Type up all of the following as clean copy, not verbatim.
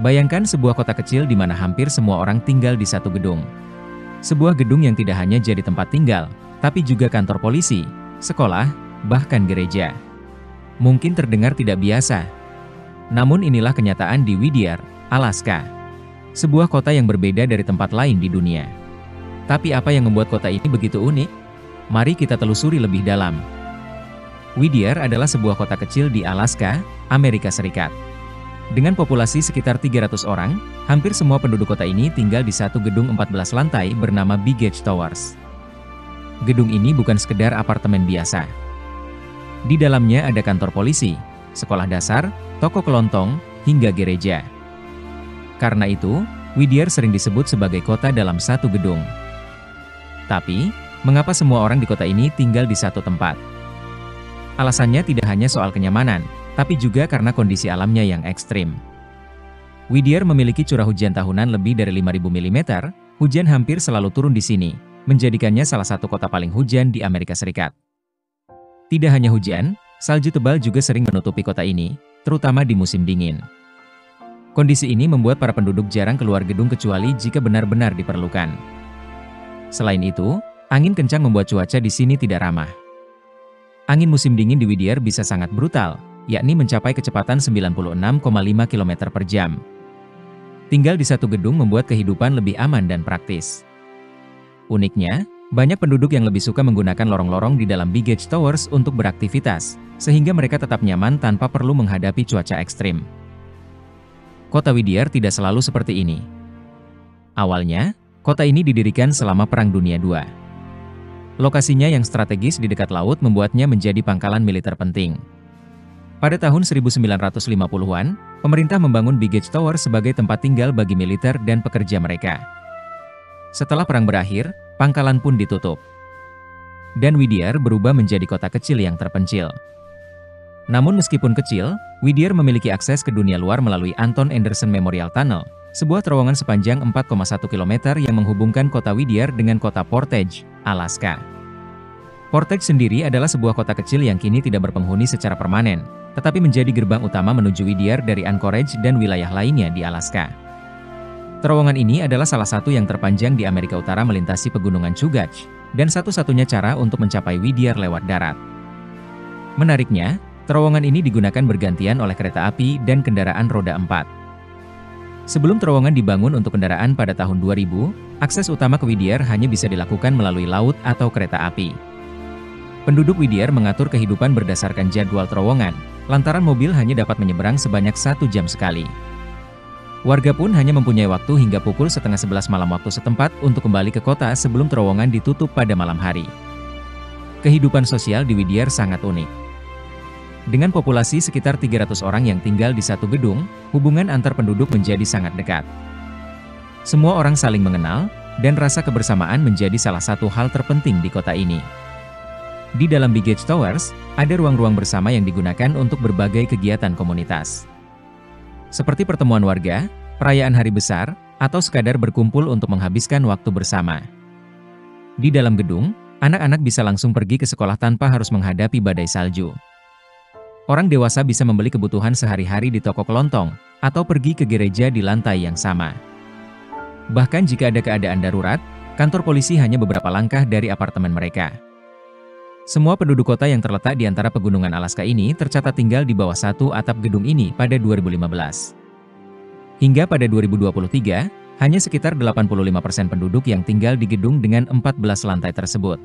Bayangkan sebuah kota kecil di mana hampir semua orang tinggal di satu gedung. Sebuah gedung yang tidak hanya jadi tempat tinggal, tapi juga kantor polisi, sekolah, bahkan gereja. Mungkin terdengar tidak biasa. Namun inilah kenyataan di Whittier, Alaska. Sebuah kota yang berbeda dari tempat lain di dunia. Tapi apa yang membuat kota ini begitu unik? Mari kita telusuri lebih dalam. Whittier adalah sebuah kota kecil di Alaska, Amerika Serikat. Dengan populasi sekitar 300 orang, hampir semua penduduk kota ini tinggal di satu gedung 14 lantai bernama Big Edge Towers. Gedung ini bukan sekedar apartemen biasa. Di dalamnya ada kantor polisi, sekolah dasar, toko kelontong, hingga gereja. Karena itu, Whittier sering disebut sebagai kota dalam satu gedung. Tapi, mengapa semua orang di kota ini tinggal di satu tempat? Alasannya tidak hanya soal kenyamanan, tapi juga karena kondisi alamnya yang ekstrim. Whittier memiliki curah hujan tahunan lebih dari 5.000 mm, hujan hampir selalu turun di sini, menjadikannya salah satu kota paling hujan di Amerika Serikat. Tidak hanya hujan, salju tebal juga sering menutupi kota ini, terutama di musim dingin. Kondisi ini membuat para penduduk jarang keluar gedung kecuali jika benar-benar diperlukan. Selain itu, angin kencang membuat cuaca di sini tidak ramah. Angin musim dingin di Whittier bisa sangat brutal, yakni mencapai kecepatan 96,5 km per jam. Tinggal di satu gedung membuat kehidupan lebih aman dan praktis. Uniknya, banyak penduduk yang lebih suka menggunakan lorong-lorong di dalam Big Edge Towers untuk beraktivitas, sehingga mereka tetap nyaman tanpa perlu menghadapi cuaca ekstrim. Kota Whittier tidak selalu seperti ini. Awalnya, kota ini didirikan selama Perang Dunia II. Lokasinya yang strategis di dekat laut membuatnya menjadi pangkalan militer penting. Pada tahun 1950-an, pemerintah membangun Big Edge Tower sebagai tempat tinggal bagi militer dan pekerja mereka. Setelah perang berakhir, pangkalan pun ditutup. Dan Whittier berubah menjadi kota kecil yang terpencil. Namun meskipun kecil, Whittier memiliki akses ke dunia luar melalui Anton Anderson Memorial Tunnel, sebuah terowongan sepanjang 4,1 km yang menghubungkan kota Whittier dengan kota Portage, Alaska. Portage sendiri adalah sebuah kota kecil yang kini tidak berpenghuni secara permanen, tetapi menjadi gerbang utama menuju Whittier dari Anchorage dan wilayah lainnya di Alaska. Terowongan ini adalah salah satu yang terpanjang di Amerika Utara melintasi pegunungan Chugach, dan satu-satunya cara untuk mencapai Whittier lewat darat. Menariknya, terowongan ini digunakan bergantian oleh kereta api dan kendaraan roda 4. Sebelum terowongan dibangun untuk kendaraan pada tahun 2000, akses utama ke Whittier hanya bisa dilakukan melalui laut atau kereta api. Penduduk Whittier mengatur kehidupan berdasarkan jadwal terowongan, lantaran mobil hanya dapat menyeberang sebanyak 1 jam sekali. Warga pun hanya mempunyai waktu hingga pukul 10:30 malam waktu setempat untuk kembali ke kota sebelum terowongan ditutup pada malam hari. Kehidupan sosial di Whittier sangat unik. Dengan populasi sekitar 300 orang yang tinggal di satu gedung, hubungan antar penduduk menjadi sangat dekat. Semua orang saling mengenal, dan rasa kebersamaan menjadi salah satu hal terpenting di kota ini. Di dalam Big Edge Towers, ada ruang-ruang bersama yang digunakan untuk berbagai kegiatan komunitas. Seperti pertemuan warga, perayaan hari besar, atau sekadar berkumpul untuk menghabiskan waktu bersama. Di dalam gedung, anak-anak bisa langsung pergi ke sekolah tanpa harus menghadapi badai salju. Orang dewasa bisa membeli kebutuhan sehari-hari di toko kelontong, atau pergi ke gereja di lantai yang sama. Bahkan jika ada keadaan darurat, kantor polisi hanya beberapa langkah dari apartemen mereka. Semua penduduk kota yang terletak di antara pegunungan Alaska ini tercatat tinggal di bawah satu atap gedung ini pada 2015. Hingga pada 2023, hanya sekitar 85% penduduk yang tinggal di gedung dengan 14 lantai tersebut.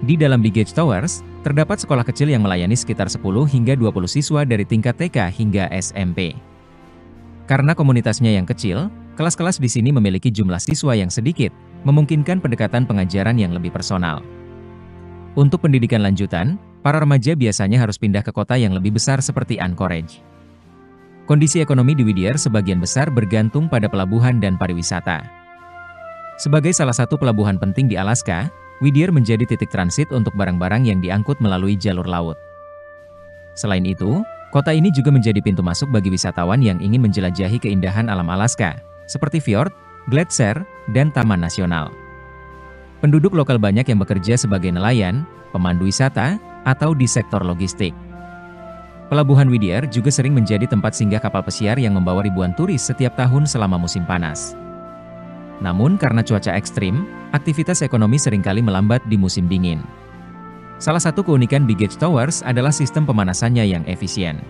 Di dalam Big Edge Towers, terdapat sekolah kecil yang melayani sekitar 10 hingga 20 siswa dari tingkat TK hingga SMP. Karena komunitasnya yang kecil, kelas-kelas di sini memiliki jumlah siswa yang sedikit, memungkinkan pendekatan pengajaran yang lebih personal. Untuk pendidikan lanjutan, para remaja biasanya harus pindah ke kota yang lebih besar seperti Anchorage. Kondisi ekonomi di Whittier sebagian besar bergantung pada pelabuhan dan pariwisata. Sebagai salah satu pelabuhan penting di Alaska, Whittier menjadi titik transit untuk barang-barang yang diangkut melalui jalur laut. Selain itu, kota ini juga menjadi pintu masuk bagi wisatawan yang ingin menjelajahi keindahan alam Alaska, seperti fjord, gletser, dan taman nasional. Penduduk lokal banyak yang bekerja sebagai nelayan, pemandu wisata, atau di sektor logistik. Pelabuhan Whittier juga sering menjadi tempat singgah kapal pesiar yang membawa ribuan turis setiap tahun selama musim panas. Namun karena cuaca ekstrim, aktivitas ekonomi seringkali melambat di musim dingin. Salah satu keunikan Big Edge Towers adalah sistem pemanasannya yang efisien.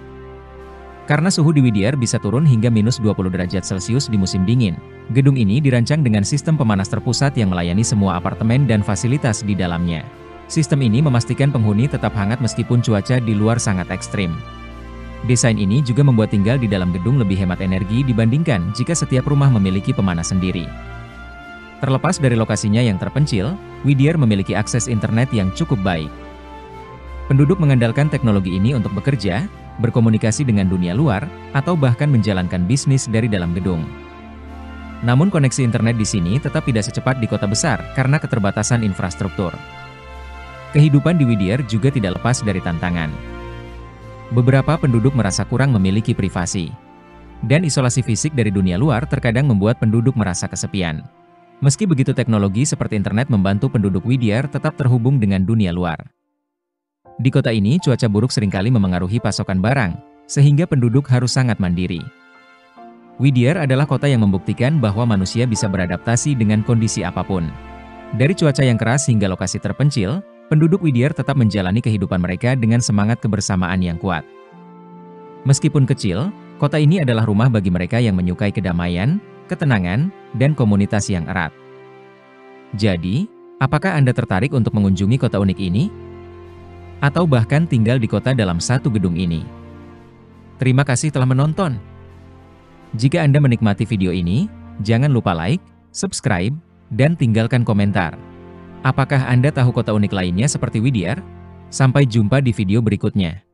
Karena suhu di Whittier bisa turun hingga minus 20 derajat Celcius di musim dingin, gedung ini dirancang dengan sistem pemanas terpusat yang melayani semua apartemen dan fasilitas di dalamnya. Sistem ini memastikan penghuni tetap hangat meskipun cuaca di luar sangat ekstrim. Desain ini juga membuat tinggal di dalam gedung lebih hemat energi dibandingkan jika setiap rumah memiliki pemanas sendiri. Terlepas dari lokasinya yang terpencil, Whittier memiliki akses internet yang cukup baik. Penduduk mengandalkan teknologi ini untuk bekerja, berkomunikasi dengan dunia luar, atau bahkan menjalankan bisnis dari dalam gedung. Namun koneksi internet di sini tetap tidak secepat di kota besar karena keterbatasan infrastruktur. Kehidupan di Whittier juga tidak lepas dari tantangan. Beberapa penduduk merasa kurang memiliki privasi. Dan isolasi fisik dari dunia luar terkadang membuat penduduk merasa kesepian. Meski begitu teknologi seperti internet membantu penduduk Whittier tetap terhubung dengan dunia luar. Di kota ini cuaca buruk seringkali memengaruhi pasokan barang, sehingga penduduk harus sangat mandiri. Whittier adalah kota yang membuktikan bahwa manusia bisa beradaptasi dengan kondisi apapun. Dari cuaca yang keras hingga lokasi terpencil, penduduk Whittier tetap menjalani kehidupan mereka dengan semangat kebersamaan yang kuat. Meskipun kecil, kota ini adalah rumah bagi mereka yang menyukai kedamaian, ketenangan, dan komunitas yang erat. Jadi, apakah Anda tertarik untuk mengunjungi kota unik ini? Atau bahkan tinggal di kota dalam satu gedung ini? Terima kasih telah menonton. Jika Anda menikmati video ini, jangan lupa like, subscribe, dan tinggalkan komentar. Apakah Anda tahu kota unik lainnya seperti Whittier? Sampai jumpa di video berikutnya.